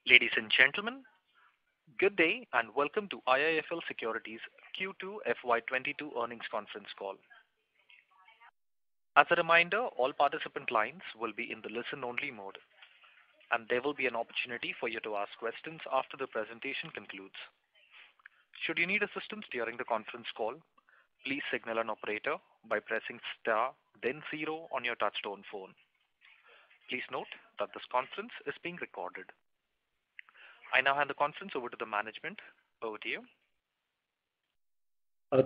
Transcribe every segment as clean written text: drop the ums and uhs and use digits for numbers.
Ladies and gentlemen, good day and welcome to IIFL Securities Q2 FY22 earnings conference call. As a reminder, all participant lines will be in the listen-only mode, and there will be an opportunity for you to ask questions after the presentation concludes. Should you need assistance during the conference call, please signal an operator by pressing star then zero on your touchtone phone. Please note that this conference is being recorded. I now hand the conference over to the management. Over to you.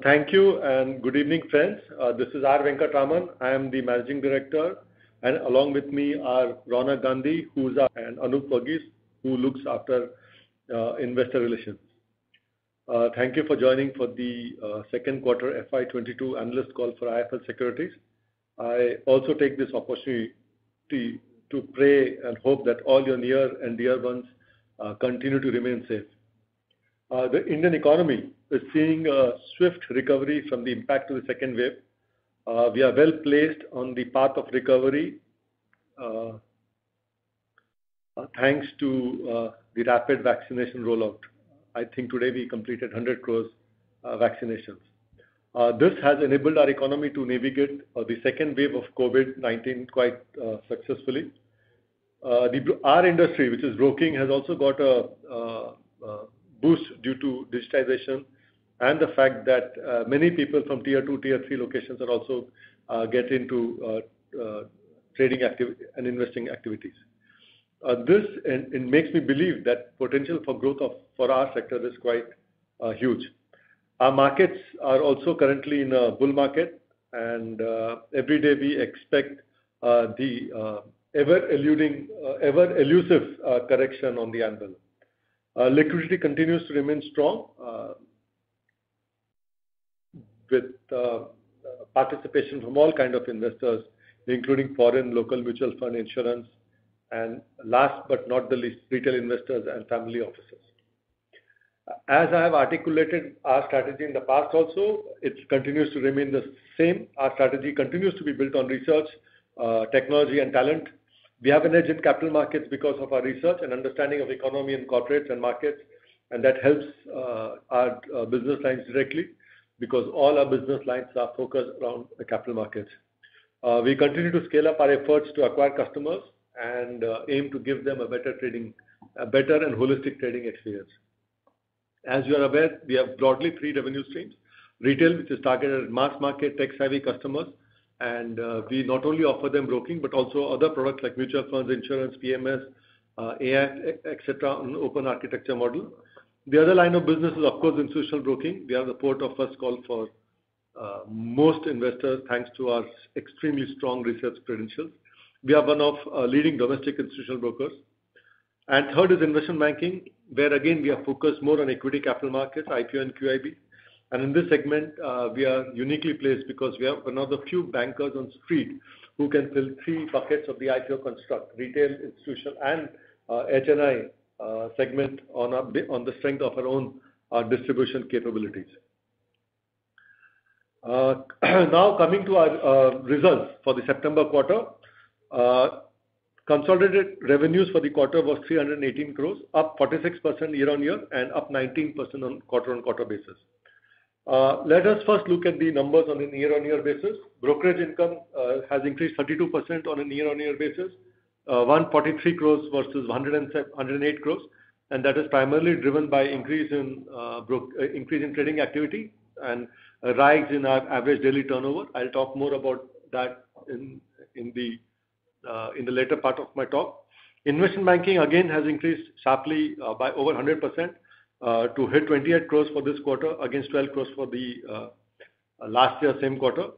Thank you and good evening, friends. This is R. Venkataraman. I am the Managing Director, and along with me are Ronak Gandhi, and Anup Verghese, who looks after investor relations. Thank you for joining for the second quarter FY22 analyst call for IIFL Securities. I also take this opportunity to pray and hope that all your near and dear ones continue to remain safe. The Indian economy is seeing a swift recovery from the impact of the second wave. We are well placed on the path of recovery thanks to the rapid vaccination rollout. I think today we completed 100 crores vaccinations. This has enabled our economy to navigate the second wave of COVID-19 quite successfully. Our industry, which is broking, has also got a boost due to digitization and the fact that many people from tier 2, tier 3 locations are also get into trading and investing activities. This makes me believe that potential for growth for our sector is quite huge. Our markets are also currently in a bull market, and every day we expect the ever elusive correction on the anvil. Liquidity continues to remain strong with participation from all kind of investors, including foreign, local mutual fund, insurance, and last but not the least, retail investors and family offices. As I have articulated our strategy in the past also, it continues to remain the same. Our strategy continues to be built on research, technology and talent. We have an edge in capital markets because of our research and understanding of economy and corporates and markets, and that helps our business lines directly because all our business lines are focused around the capital markets. We continue to scale up our efforts to acquire customers and aim to give them a better and holistic trading experience. As you are aware, we have broadly 3 revenue streams. Retail, which is targeted at mass market, tech-savvy customers, and we not only offer them broking, but also other products like mutual funds, insurance, PMS, AI, etc. on open architecture model. The other line of business is, of course, institutional broking. We are the port of first call for most investors, thanks to our extremely strong research credentials. We are one of leading domestic institutional brokers. And third is investment banking, where again we are focused more on equity capital markets, IPO and QIB. And in this segment, we are uniquely placed because we are one of the few bankers on street who can fill 3 buckets of the IPO construct: retail, institutional, and HNI segment on the strength of our own distribution capabilities. Now coming to our results for the September quarter. Consolidated revenues for the quarter was 318 crores, up 46% year-on-year and up 19% on quarter-on-quarter basis. Let us first look at the numbers on a year-on-year basis. Brokerage income has increased 32% on a year-on-year basis, 143 crores versus 108 crores, and that is primarily driven by increase in trading activity and a rise in our average daily turnover. I'll talk more about that in the later part of my talk. Investment banking again has increased sharply by over 100% to hit 28 crores for this quarter against 12 crores for the last year same quarter.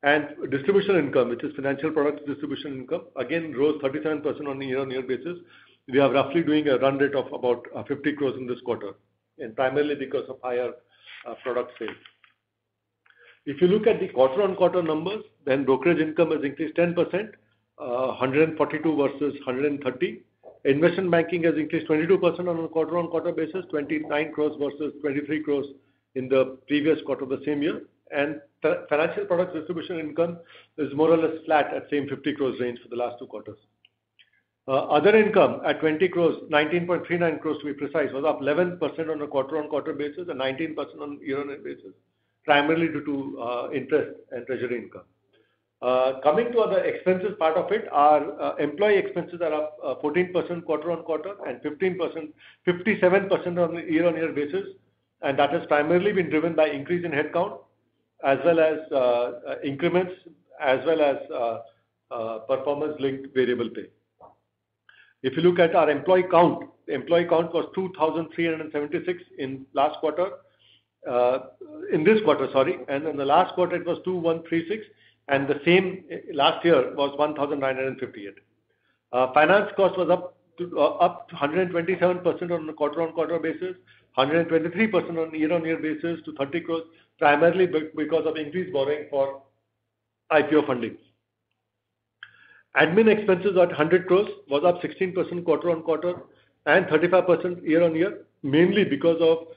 And distribution income, which is financial products distribution income, again rose 37% on a year-on-year basis. We are roughly doing a run rate of about 50 crores in this quarter, and primarily because of higher product sales. If you look at the quarter-on-quarter numbers, then brokerage income has increased 10%. 142 versus 130. Investment banking has increased 22% on a quarter-on-quarter basis, 29 crores versus 23 crores in the previous quarter of the same year. And financial products distribution income is more or less flat at same 50 crores range for the last 2 quarters. Other income at 20 crores, 19.39 crores to be precise, was up 11% on a quarter-on-quarter basis and 19% on year-on-year basis, primarily due to interest and treasury income. Coming to other expenses part of it, our employee expenses are up 14% quarter-on-quarter and 57% on a year-on-year basis, and that has primarily been driven by increase in headcount as well as increments as well as performance-linked variable pay. If you look at our employee count, the employee count was 2,376 in last quarter, in this quarter, sorry, and in the last quarter it was 2,136, and the same last year was 1,958. Finance cost was up 127% on a quarter-on-quarter basis, 123% on year-on-year basis to 30 crores, primarily because of increased borrowing for IPO funding. Admin expenses at 100 crores was up 16% quarter-on-quarter and 35% year-on-year, mainly because of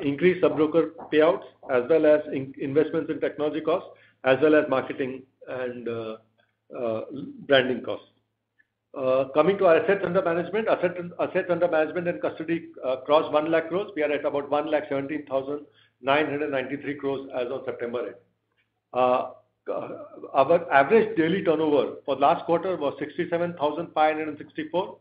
increased sub-broker payouts as well as investments in technology costs as well as marketing and branding costs. Coming to our assets under management, assets under management and custody crossed 1 lakh crores. We are at about 1,17,993 crores as of September end. Our average daily turnover for last quarter was 67,564,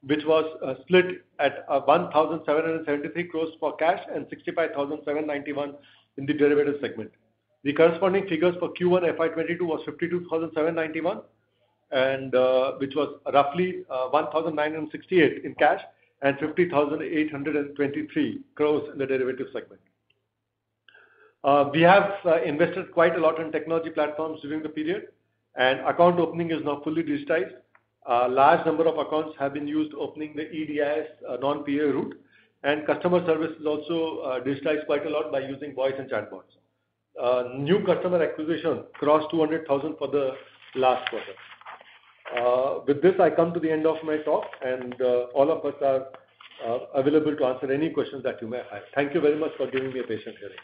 which was split at 1,773 crores for cash and 65,791 in the derivative segment. The corresponding figures for Q1 FY22 was 52,791, and which was roughly 1,968 in cash and 50,823 crores in the derivative segment. We have invested quite a lot in technology platforms during the period, and account opening is now fully digitized. A large number of accounts have been used opening the EDIS non-PA route, and customer service is also digitized quite a lot by using voice and chatbots. New customer acquisition crossed 200,000 for the last quarter. With this, I come to the end of my talk, and all of us are available to answer any questions that you may have. Thank you very much for giving me a patient hearing.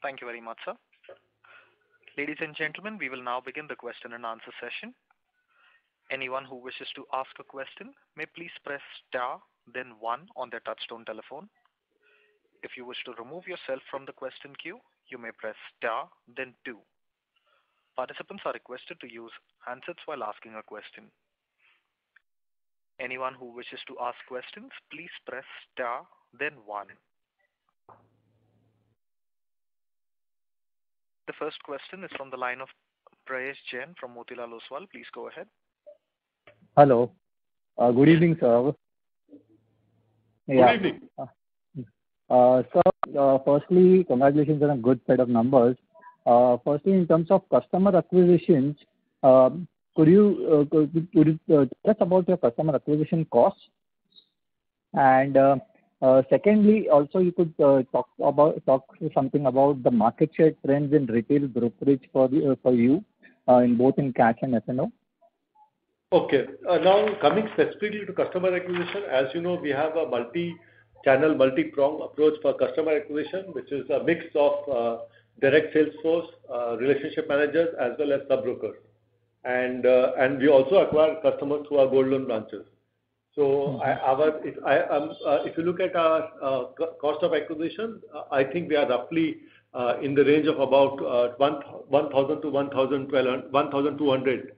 Thank you very much, sir. Ladies and gentlemen, we will now begin the question and answer session. Anyone who wishes to ask a question may please press star, then 1 on their touchtone telephone. If you wish to remove yourself from the question queue, you may press star, then 2. Participants are requested to use handsets while asking a question. Anyone who wishes to ask questions, please press star, then 1. The first question is from the line of Prayesh Jain from Motilal Oswal. Please go ahead. Hello. Good evening, sir. Good evening. Sir, firstly, congratulations on a good set of numbers. Firstly, in terms of customer acquisitions, could you tell us about your customer acquisition costs? And secondly, also you could talk something about the market share trends in retail brokerage for you in both cash and F&O. Okay. Now coming specifically to customer acquisition, as you know, we have a multi-channel, multi-prong approach for customer acquisition, which is a mix of direct sales force, relationship managers, as well as sub-brokers. And we also acquire customers through our gold loan branches. So if you look at our cost of acquisition, I think we are roughly in the range of about 1,000 to 1,200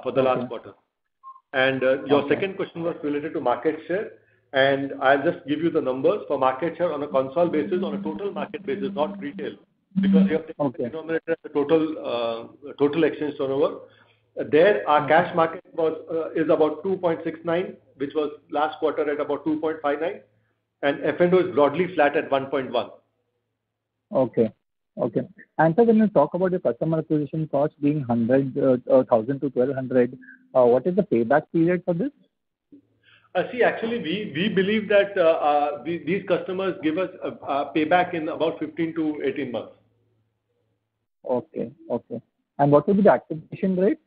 for the last quarter. And your second question was related to market share, and I'll just give you the numbers for market share on a console basis, on a total market basis, not retail, because you have to denominator the total exchange turnover. There, our cash market is about 2.69, which was last quarter at about 2.59, and F&O is broadly flat at 1.1. Okay. And so when you talk about your customer acquisition cost being 1,000 to 1,200, what is the payback period for this? See, actually, we believe that these customers give us a payback in about 15 to 18 months. Okay. And what will be the activation rate?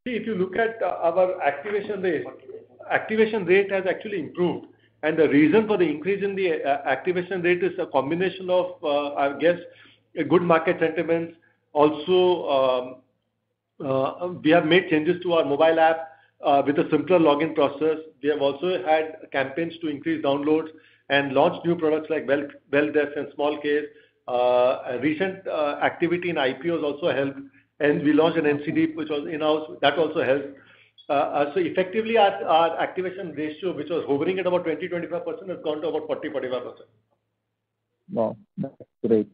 See, if you look at our activation rate has actually improved. And the reason for the increase in the activation rate is a combination of, I guess, a good market sentiments, also We have made changes to our mobile app with a simpler login process. We have also had campaigns to increase downloads and launch new products like Well-Def and Small Case. A recent activity in IPOs also helped, and we launched an NCD which was in-house. That also helped. So effectively, our activation ratio, which was hovering at about 20-25%, has gone to about 40-45%. Wow, that's great.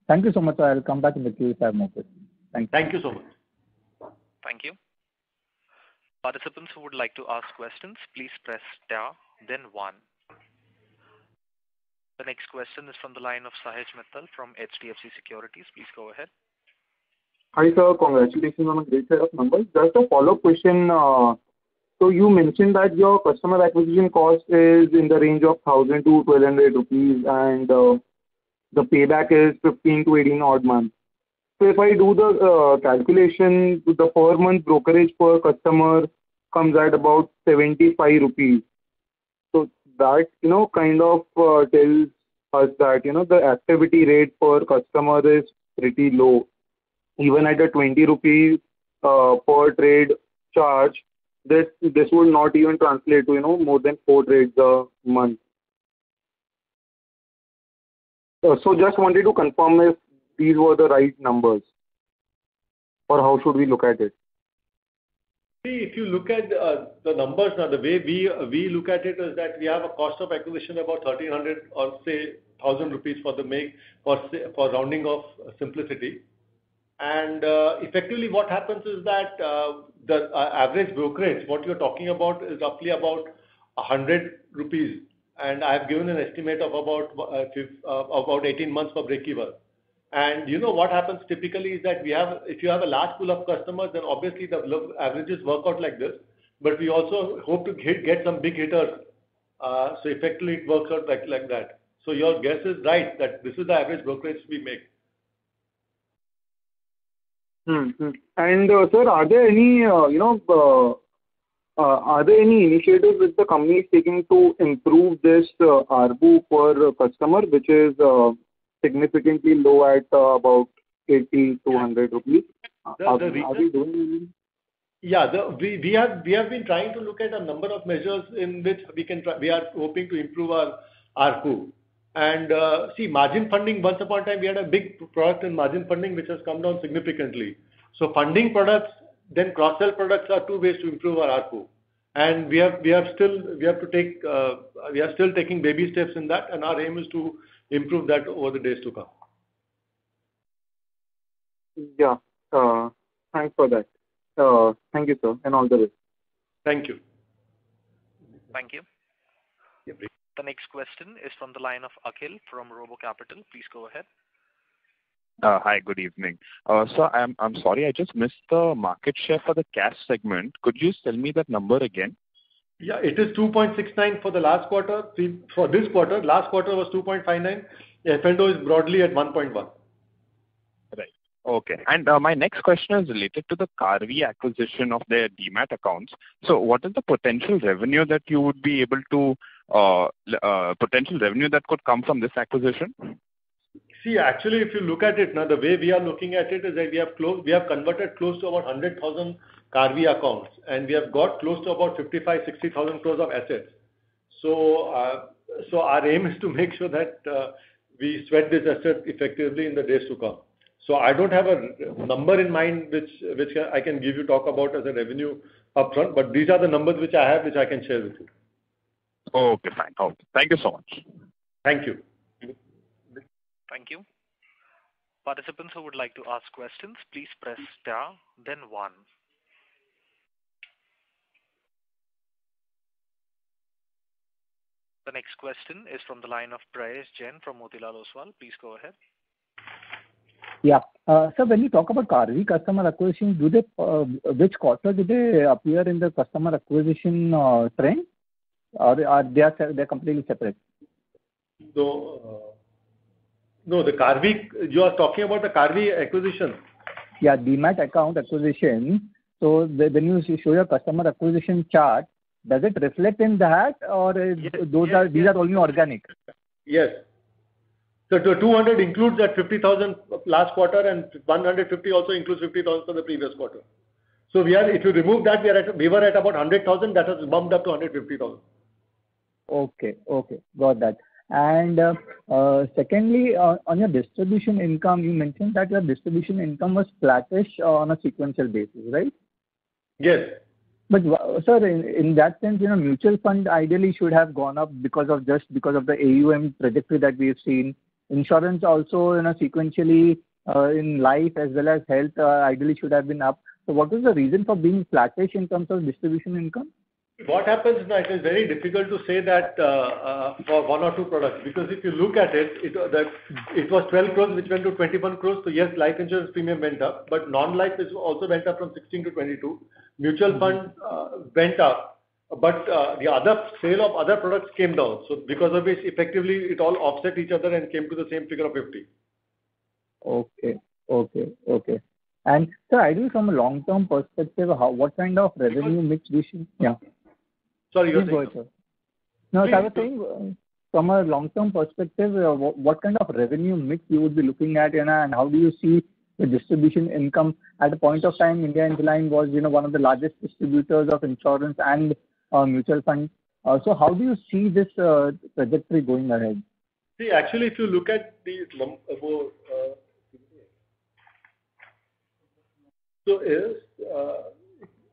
Thank you so much. I'll come back in the queue if I have more questions. Thank you. Thank you so much. Thank you. Participants who would like to ask questions, please press star, then 1. The next question is from the line of Sahej Mittal from HDFC Securities. Please go ahead. Hi, sir. Congratulations on a great set of numbers. Just a follow-up question. So you mentioned that your customer acquisition cost is in the range of 1,000 to 1,200 rupees, and the payback is 15 to 18 odd months. So if I do the calculation, the per month brokerage per customer comes at about 75 rupees. So that, kind of tells us that, the activity rate per customer is pretty low. Even at a 20 rupees per trade charge, this would not even translate to, more than 4 trades a month. So just wanted to confirm if these were the right numbers, or how should we look at it? See, if you look at the numbers now, the way we look at it is that we have a cost of acquisition about 1,300 or say 1,000 rupees for for rounding off simplicity. And effectively what happens is that the average brokerage, what you're talking about, is roughly about 100 rupees. And I have given an estimate of about 18 months for break-even. And what happens typically is that if you have a large pool of customers, then obviously the averages work out like this. But we also hope to get some big hitters. So effectively it works out like that. So your guess is right that this is the average brokerage we make. Mm-hmm. And sir, are there any initiatives which the company is taking to improve this ARPU per customer, which is significantly low at about 80 to 100 rupees? Are we doing? Yeah, we have been trying to look at a number of measures in which we are hoping to improve our ARPU. And see, margin funding, once upon a time we had a big product in margin funding which has come down significantly. So funding products, then cross-sell products are two ways to improve our ARPU. And we are still taking baby steps in that, and our aim is to improve that over the days to come. Yeah, thanks for that. Thank you, sir, and all the best. Thank you. Thank you. The next question is from the line of Akhil from Robo Capital. Please go ahead. Hi, good evening. So I'm sorry, I just missed the market share for the cash segment. Could you tell me that number again? Yeah, it is 2.69 for the last quarter. For this quarter, last quarter was 2.59. F&O is broadly at 1.1. Right. Okay. And my next question is related to the Karvy acquisition of their Demat accounts. So what is the potential revenue that you would be able to potential revenue that could come from this acquisition? See, actually, if you look at it now, the way we are looking at it is that we have converted close to about 100,000 Karvy accounts, and we have got close to about 55-60,000 crores of assets. So our aim is to make sure that we sweat this asset effectively in the days to come. So I don't have a number in mind which I can talk about as a revenue upfront, but these are the numbers which I have, which I can share with you. Okay, fine. Okay. Thank you so much. Thank you. Thank you. Participants who would like to ask questions, please press star, then 1. The next question is from the line of Prayesh Jain from Motilal Oswal. Please go ahead. Yeah. So when you talk about Karvy customer acquisition, which quarter do they appear in the customer acquisition trend? Or they're completely separate? No, the Karvy, you are talking about the Karvy acquisition. Yeah, Demat account acquisition. So when you show your customer acquisition chart, does it reflect in that, or these are only organic? Yes. So the 200 includes that 50,000 last quarter, and 150 also includes 50,000 for the previous quarter. So if you remove that, we were at about 100,000. That has bumped up to 150,000. Okay. Got that. And secondly, on your distribution income, you mentioned that your distribution income was flattish on a sequential basis, right? Yes. But sir, in that sense, mutual fund ideally should have gone up because of the AUM trajectory that we have seen. Insurance also, sequentially in life as well as health, ideally should have been up. So what is the reason for being flattish in terms of distribution income? What happens now, it is very difficult to say that for one or two products, because if you look at it, it was 12 crores which went to 21 crores. So yes, life insurance premium went up, but non-life also went up from 16 to 22. Mutual fund went up, but the other sale of other products came down. So because of which effectively it all offset each other and came to the same figure of 50. Okay. And sir, ideally from a long-term perspective, what kind of revenue mix we should? Yeah. Sorry, you're saying? Sir. No, I was saying from a long-term perspective, what kind of revenue mix you would be looking at, and how do you see the distribution income? At a point of time, India Infoline was, one of the largest distributors of insurance and mutual funds. So how do you see this trajectory going ahead? See, actually, if you look at the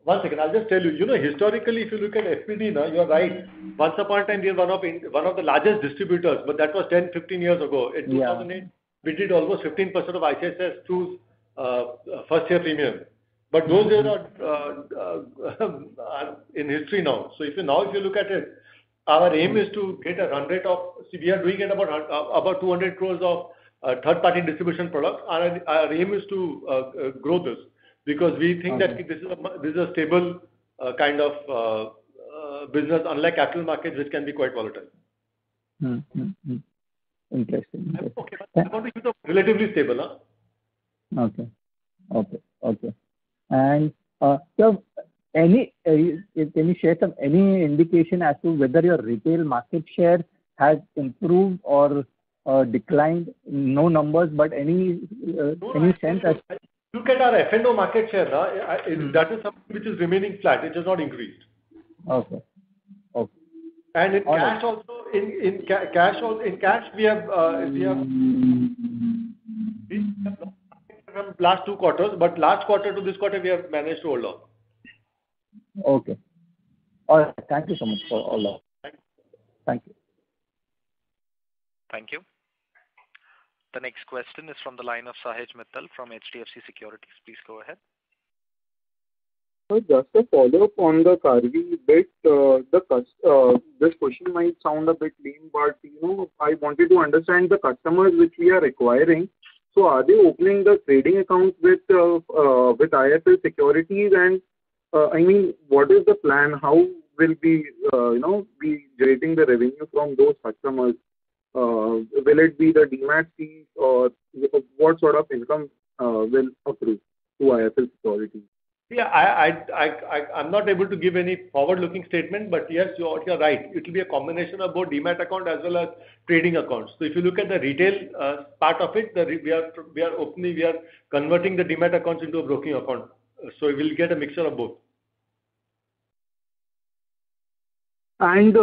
one second, I'll just tell you. Historically, if you look at FPD, now you're right. Once upon a time, we were one of the largest distributors, but that was 10, 15 years ago. In 2008, we did almost 15% of ICICI through first year premium. But those days are in history now. So if you look at it, our aim is to get a run rate of. See, we are doing it about 200 crores of third-party distribution products. Our aim is to grow this, because we think that this is a stable kind of business, unlike capital markets, which can be quite volatile. Interesting. Okay, but I want to use a relatively stable. Okay. And so, can you share any indication as to whether your retail market share has improved or declined? No numbers, but any sense as. Look at our F&O market share now. That is something which is remaining flat. It has not increased. Okay. And in cash also, in cash we have from last 2 quarters, but last quarter to this quarter we have managed to hold on. Okay. All right. Thank you so much for all that. Thank you. Thank you. The next question is from the line of Sahej Mittal from HDFC Securities. Please go ahead. So just a follow-up on the Karvy bit, this question might sound a bit lame, but I wanted to understand the customers which we are acquiring. So are they opening the trading accounts with IIFL Securities? And what is the plan? How will be generating the revenue from those customers? Will it be the demat fees, or what sort of income will accrue to IIFL Securities? Yeah, I'm not able to give any forward-looking statement, but yes, you're right. It will be a combination of both demat account as well as trading accounts. So if you look at the retail part of it, we are converting the demat accounts into a broking account. So we will get a mixture of both. And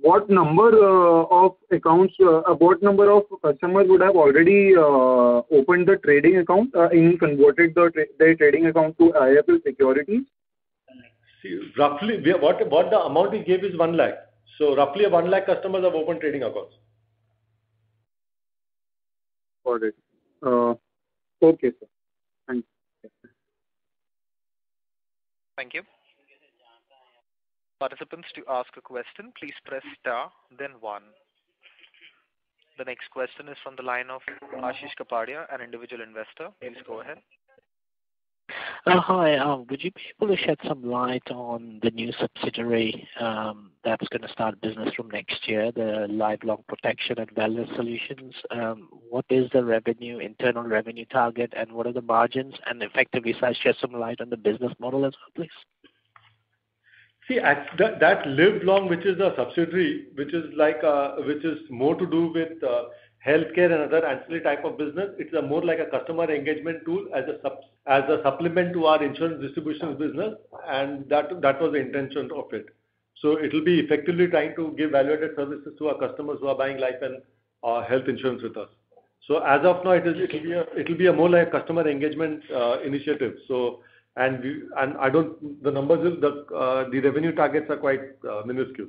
what number of accounts, what number of customers would have already opened the trading account, converted their trading account to IIFL Securities? See, roughly, what the amount we gave is 1 lakh. So roughly 1 lakh customers have opened trading accounts. Got it. Okay, sir. Thank you. Thank you. Participants, to ask a question, please press star, then 1. The next question is from the line of Ashish Kapadia, an individual investor. Please go ahead. Hi, would you be able to shed some light on the new subsidiary that's going to start business from next year, the Lifelong Protection and Wellness Solutions? What is the internal revenue target, and what are the margins? And effectively, shed some light on the business model as well, please. See, that Live Long, which is a subsidiary, which is more to do with healthcare and other ancillary type of business. It's more like a customer engagement tool as a supplement to our insurance distribution business, and that was the intention of it. So it will be effectively trying to give value-added services to our customers who are buying life and health insurance with us. So as of now, it will be a more like a customer engagement initiative. So the numbers, the revenue targets are quite minuscule.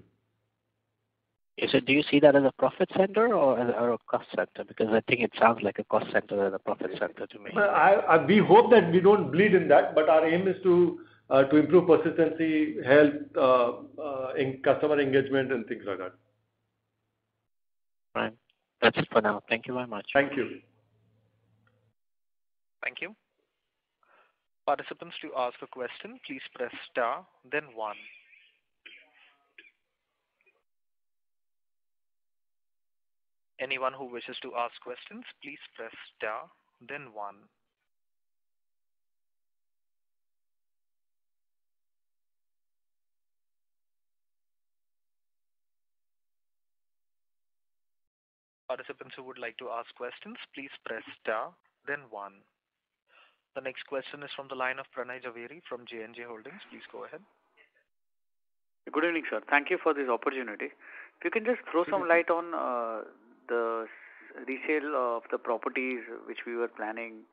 So do you see that as a profit center or a cost center? Because I think it sounds like a cost center and a profit center to me. We hope that we don't bleed in that, but our aim is to improve persistency, health, in customer engagement and things like that. Right. That's it for now. Thank you very much. Thank you. Thank you. Participants, to ask a question, please press star, then 1. Anyone who wishes to ask questions, please press star, then 1. Participants who would like to ask questions, please press star, then 1. The next question is from the line of Pranay Javeri from J&J Holdings. Please go ahead. Good evening, sir. Thank you for this opportunity. If you can just throw some light on the resale of the properties which we were planning,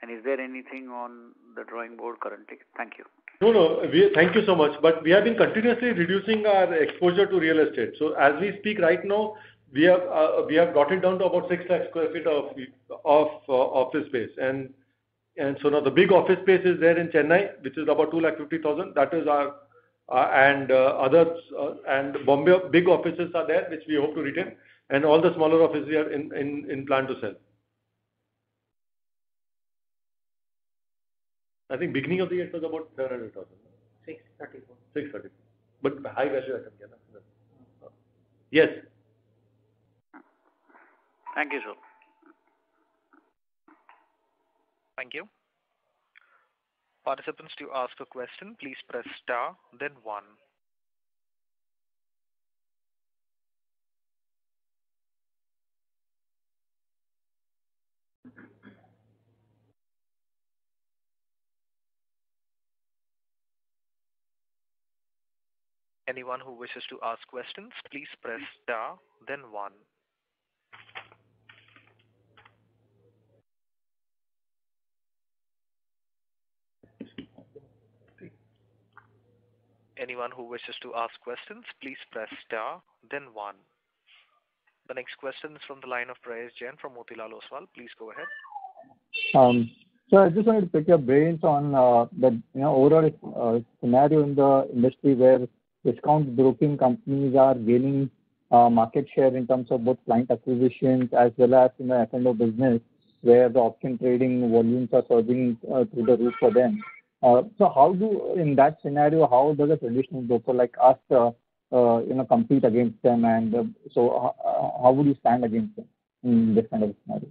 and is there anything on the drawing board currently? Thank you. No. Thank you so much. But we have been continuously reducing our exposure to real estate. So as we speak right now, we have got it down to about 6 lakh square feet of office space, and so now the big office space is there in Chennai, which is about 2,50,000. That is our and others and Bombay big offices are there, which we hope to retain, and all the smaller offices we are in plan to sell. I think beginning of the year it was about 700,000. 634. 634. But high value item, yeah. Yes. Thank you, sir. Thank you. Participants, to ask a question, please press star, then 1. Anyone who wishes to ask questions, please press star, then 1. Anyone who wishes to ask questions, please press star, then 1. The next question is from the line of Prayesh Jain from Motilal Oswal. Please go ahead. So I just wanted to pick your brains on the overall scenario in the industry where discount broking companies are gaining market share in terms of both client acquisitions as well as in the F&O business, where the option trading volumes are surging through the roof for them. So in that scenario, how does a traditional broker like us, compete against them, and so how would you stand against them in this kind of scenario?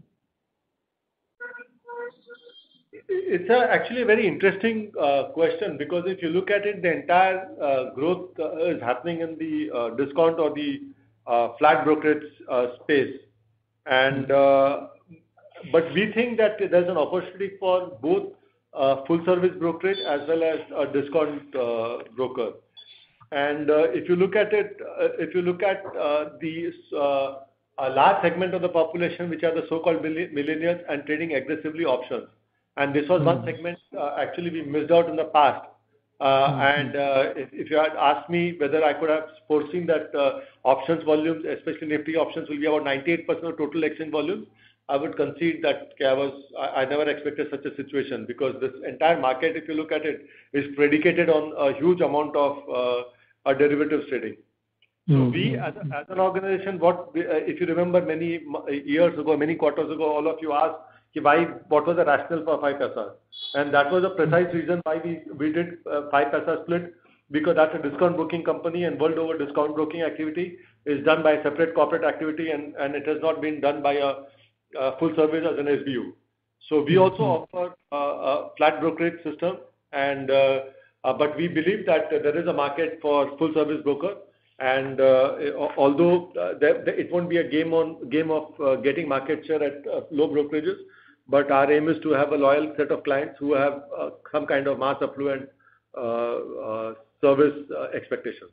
It's actually a very interesting question, because if you look at it, the entire growth is happening in the discount or the flat brokerage space, and but we think that there's an opportunity for both full service brokerage as well as a discount broker. And if you look at it, a large segment of the population, which are the so-called millennials and trading aggressively options, and this was one segment actually we missed out in the past. And if you had asked me whether I could have foreseen that options volumes, especially Nifty options, will be about 98% of total exchange volumes, I would concede that I never expected such a situation, because this entire market, if you look at it, is predicated on a huge amount of derivatives trading. So we, as an organization, if you remember many years ago, many quarters ago, all of you asked, what was the rationale for 5 paisa? And that was a precise reason why we did 5 paisa split, because that's a discount broking company, and world over discount broking activity is done by a separate corporate activity, and it has not been done by a full service as an SBU. So we also offer a flat brokerage system, and but we believe that there is a market for full service broker, And although it won't be a game of getting market share at low brokerages, but our aim is to have a loyal set of clients who have some kind of mass affluent service expectations.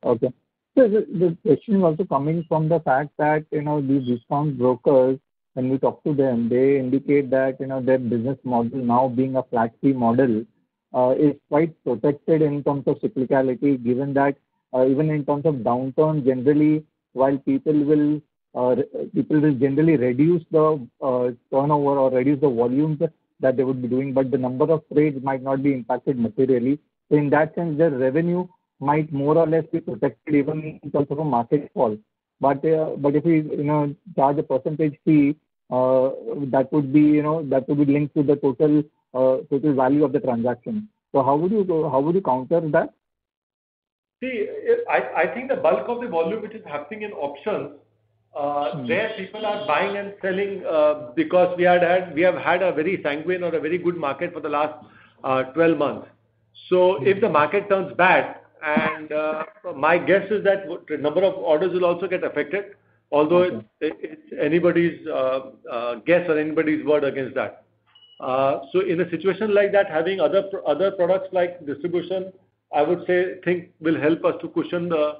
Okay. So the question is also coming from the fact that, these discount brokers, when we talk to them, they indicate that, their business model now being a flat fee model is quite protected in terms of cyclicality, given that even in terms of downturn, generally, while people will generally reduce the turnover or reduce the volumes that they would be doing, but the number of trades might not be impacted materially. So in that sense, their revenue might more or less be protected even in terms of a market fall. But if we charge a percentage fee, that would be linked to the total value of the transaction. So how would you counter that? See, I think the bulk of the volume which is happening in options, there people are buying and selling because we have had a very sanguine or a very good market for the last 12 months. So if the market turns bad, and my guess is that the number of orders will also get affected, although it's anybody's guess or anybody's word against that. So in a situation like that, having other products like distribution, I would think will help us to cushion the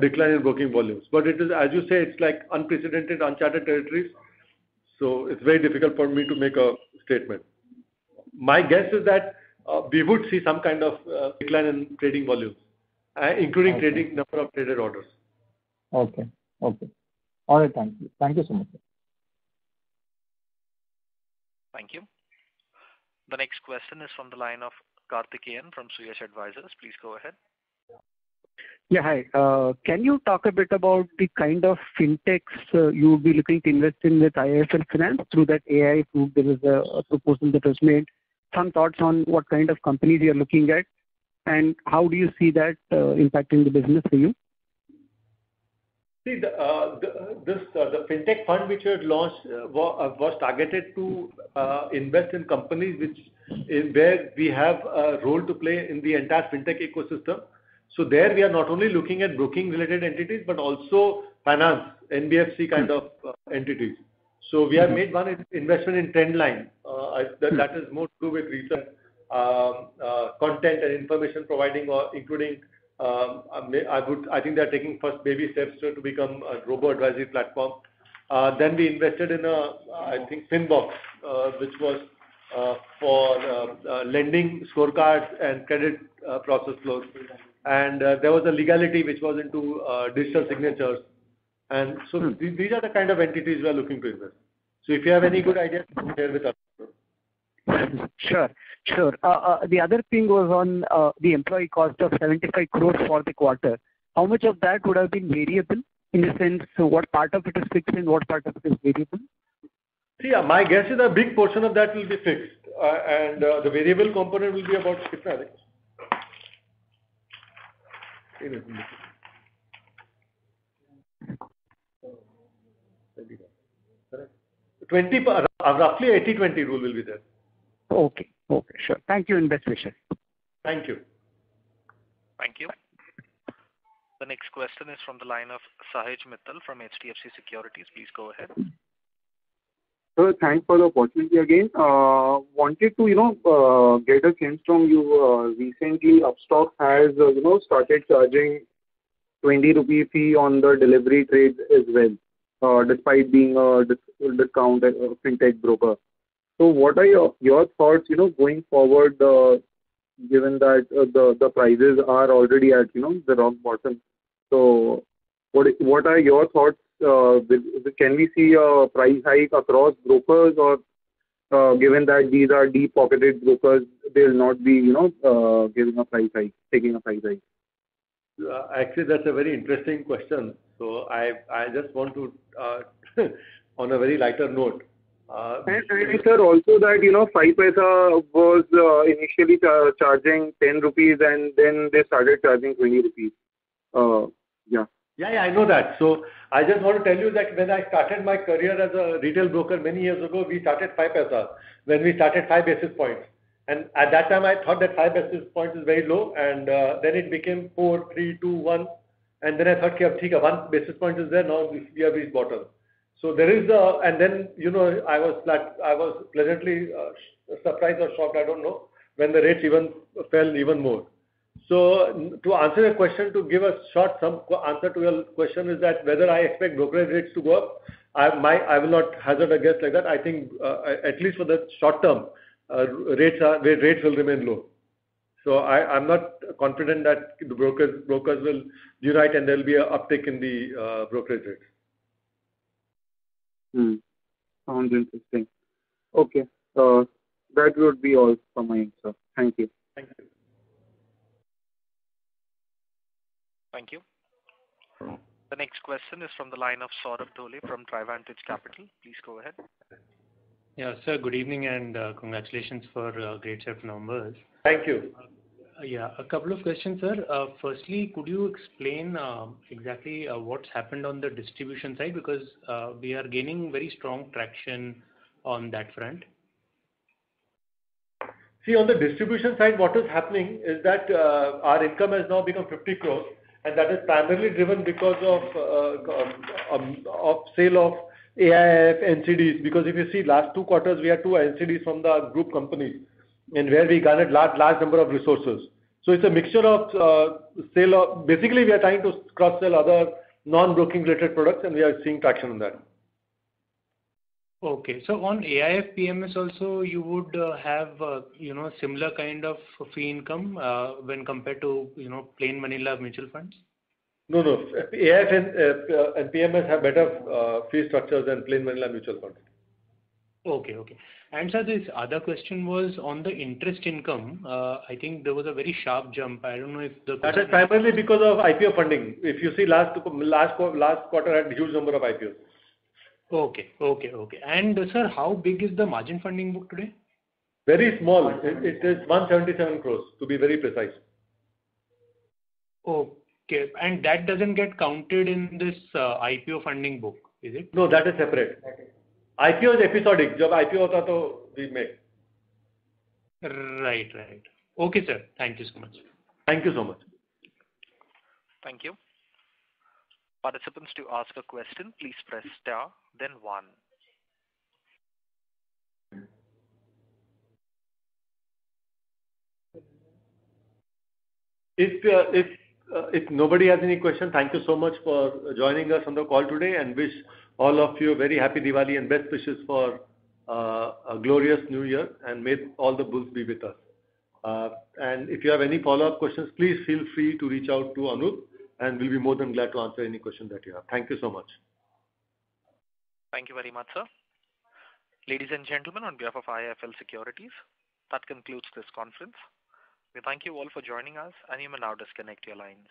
decline in broking volumes. But it is, as you say, it's like unprecedented, uncharted territories. So it's very difficult for me to make a statement. My guess is that we would see some kind of decline in trading volumes, including trading number of traded orders. Okay. All right, thank you. Thank you so much. Thank you. The next question is from the line of Karthikeyan from Suyash Advisors. Please go ahead. Yeah, hi. Can you talk a bit about the kind of fintechs you will be looking to invest in with IIFL Finance through that AI group? There was a proposal that was made. Some thoughts on what kind of companies you are looking at, and how do you see that impacting the business for you? See, the fintech fund which we had launched was targeted to invest in companies where we have a role to play in the entire fintech ecosystem. So there we are not only looking at broking related entities, but also finance, NBFC kind of entities. So we have made one investment in Trendline. That is more to do with research, content and information providing, or including. I think they are taking first baby steps to become a robo advisory platform. Then we invested in I think Finbox, which was for lending scorecards and credit process flows. And there was a Legality which was into digital signatures. And so these are the kind of entities we are looking to invest. So if you have any good ideas, share with us. Sure. The other thing was on the employee cost of 75 crores for the quarter. How much of that would have been variable, in the sense, so what part of it is fixed and what part of it is variable? See, my guess is a big portion of that will be fixed, and the variable component will be about 6, I think. 20, roughly 80-20 rule will be there. Okay, sure. Thank you and best wishes. Thank you. Thank you. The next question is from the line of Sahej Mittal from HDFC Securities. Please go ahead. Sir, thanks for the opportunity again. Wanted to, get a sense from you. Recently, Upstox has, started charging 20 rupee fee on the delivery trades as well, despite being a discount fintech broker. So what are your thoughts, going forward, given that the prices are already at, the rock bottom? So what are your thoughts? Can we see a price hike across brokers, or given that these are deep-pocketed brokers, they will not be, taking a price hike? Actually, that's a very interesting question. So I just want to, on a very lighter note. And sir, also that, 5 paisa was initially charging 10 rupees and then they started charging 20 rupees. Yeah, I know that. So I just want to tell you that when I started my career as a retail broker many years ago, we started 5 paisa when we started 5 basis points. And at that time, I thought that 5 basis points is very low, and then it became 4, 3, 2, 1. and then I thought, okay, ठीक है, 1 basis point is there, now we have reached bottom. So there is and then, I was pleasantly surprised or shocked, I don't know, when the rates even fell even more. So to answer your question, to give a short answer to your question is that whether I expect brokerage rates to go up, I will not hazard a guess like that. I think at least for the short term, rates will remain low. So I'm not confident that the brokers will unite and there will be an uptick in the brokerage rates. Sounds interesting. Okay. That would be all from my end, sir. Thank you. Thank you. Thank you. The next question is from the line of Saurabh Dhole from Trivantage Capital. Please go ahead. Yeah, sir, good evening and congratulations for great set of numbers. Thank you. Yeah, a couple of questions, sir. Firstly, could you explain exactly what's happened on the distribution side, because we are gaining very strong traction on that front. See, on the distribution side, what is happening is that our income has now become 50 crores, and that is primarily driven because of sale of AIF NCDs. Because if you see, last 2 quarters we had 2 NCDs from the group companies, and where we garnered large number of resources. So it's a mixture of sale of. Basically, we are trying to cross sell other non-broking related products, and we are seeing traction on that. Okay, so on AIF PMS also you would have similar kind of fee income when compared to plain vanilla mutual funds. No. AIF and PMS have better fee structures than plain vanilla mutual funds. Okay. And sir, this other question was on the interest income. I think there was a very sharp jump. I don't know if that is primarily because of IPO funding. If you see, last quarter had a huge number of IPOs. Okay. And sir, how big is the margin funding book today? Very small. It is 177 crores to be very precise. Okay, and that doesn't get counted in this IPO funding book, is it? No, that is separate. IPO is episodic. जब IPO होता तो we make. Right. Okay, sir. Thank you so much. Thank you so much. Thank you. Participants, to ask a question, please press star, then 1. If nobody has any question, thank you so much for joining us on the call today, and wish all of you a very happy Diwali and best wishes for a glorious new year, and may all the bulls be with us. And if you have any follow-up questions, please feel free to reach out to Anup, and we'll be more than glad to answer any questions that you have. Thank you so much. Thank you very much, sir. Ladies and gentlemen, on behalf of IIFL Securities, that concludes this conference. We thank you all for joining us, and you may now disconnect your lines.